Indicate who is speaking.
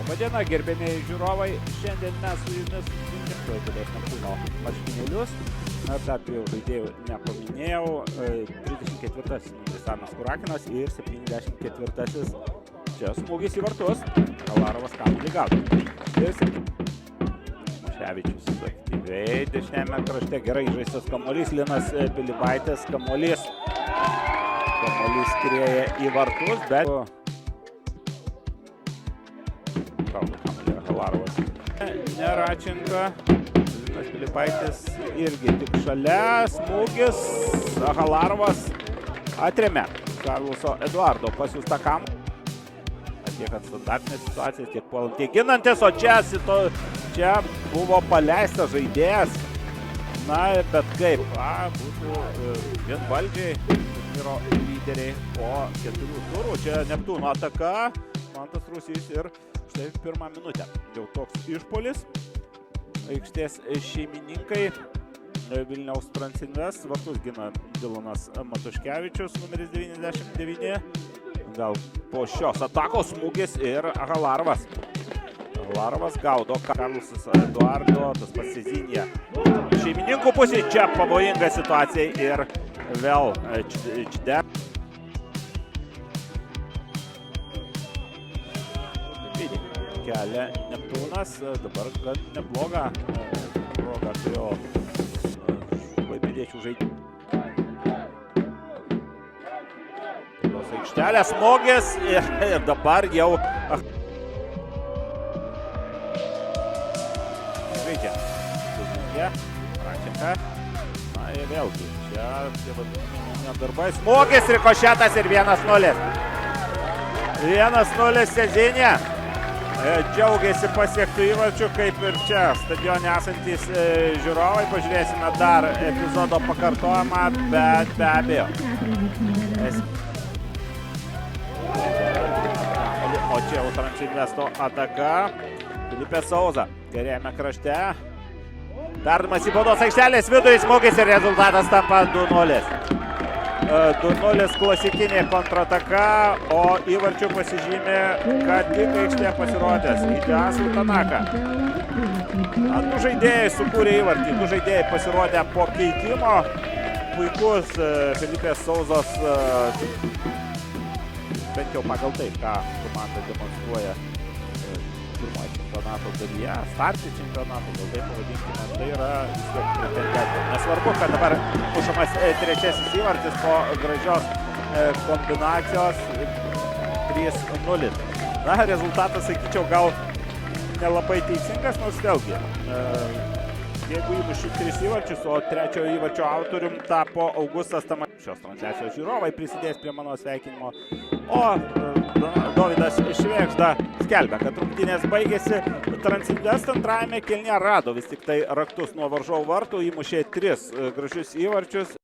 Speaker 1: Labadiena, gerbėmiai žiūrovai. Šiandien mes su jumis susitinkame Klaipėdos Neptūno marškinėlius. Dar dviejų žaidėjų nepaminėjau. 34-asis Sanas Kurakinas ir 74-asis čia smūgis į vartus. Kalarovas kamuolį gavo. Ir Ševičius aktyviai dešiniame krašte. Gerai žaistas kamuolys. Linas Pilibaitis kamuolys. Kamuolys skrieja į vartus, bet Kalarovas. Neračenka. Linas Pilibaitis irgi tik šalia. Smūgis. Kalarovas atrėmė Karluso Eduardo pasiūstą kamuolį. Atliekant standartinės situacijas, tiek puolant, tiek ginantis, o čia buvo paleistas žaidėjas. Na, bet kaip, būtų vienvaldžiai turnyro lyderiai po 4 turų. Čia Neptūno ataka, Mantas Rusys ir štai pirmą minutę. Jau toks išpuolis. Aikštės šeimininkai Vilniaus Transinvest. Vartus gina Dilonas Matuškevičius, numeris 99. Gal po šios atakos smūgis ir Kalarovas. Kalarovas gaudo Karlusas Eduardo, tas pats Cezinija. Šeimininkų pusė čia pavojinga situacija ir vėl Čde. Kelia Neptūnas, dabar gan neblogą progą turėjo klaipėdiečių žaidimų. Aikštelės smūgis ir dabar jau žaidžia. Račenka. Na ir vėlgi, čia vadinami darbai. Smūgis, rikošetas ir 1-0. 1-0 Cezinija. Džiaugiasi pasiektų įvarčių, kaip ir čia stadione esantys žiūrovai. Pažiūrėsime dar epizodo pakartojimą, bet be abejo. O čia jau Transinvesto ataka. Filipė Sauza kairiajame krašte. Perdavimas į baudos aikštelės vidų, smūgis ir rezultatas tampa 2-0. 2-0 klasikinė kontrataka, o įvarčių pasižymė, kad tik aikštė pasirodęs Idias Lutanaka. Du žaidėjai sukūrė įvartį, du žaidėjai pasirodė po keitimo. Puikus Filipės Sauzos, bent jau pagal tai, ką komanda demonstruoja pirmoje čempionato dalyje, startį čempionato, gal tai pavadinkime, tai yra vis tiek pretendentų. Nesvarbu, kad dabar mušamas trečiasis įvartis po gražios kombinacijos 3-0. Na, rezultatas, sakyčiau, gal nelabai teisingas, nors vėlgi. Jeigu įmuši 3 įvarčius, o trečiojo įvarčio autorium tapo Augustas Tamas. Šios transliacijos žiūrovai prisidės prie mano sveikinimo. O Dovydas Švėgžda skelbia, kad rungtynės baigėsi. Transinvest antrajame kėlinyje rado vis tik tai raktus nuo varžovų vartų, įmušė 3 gražius įvarčius.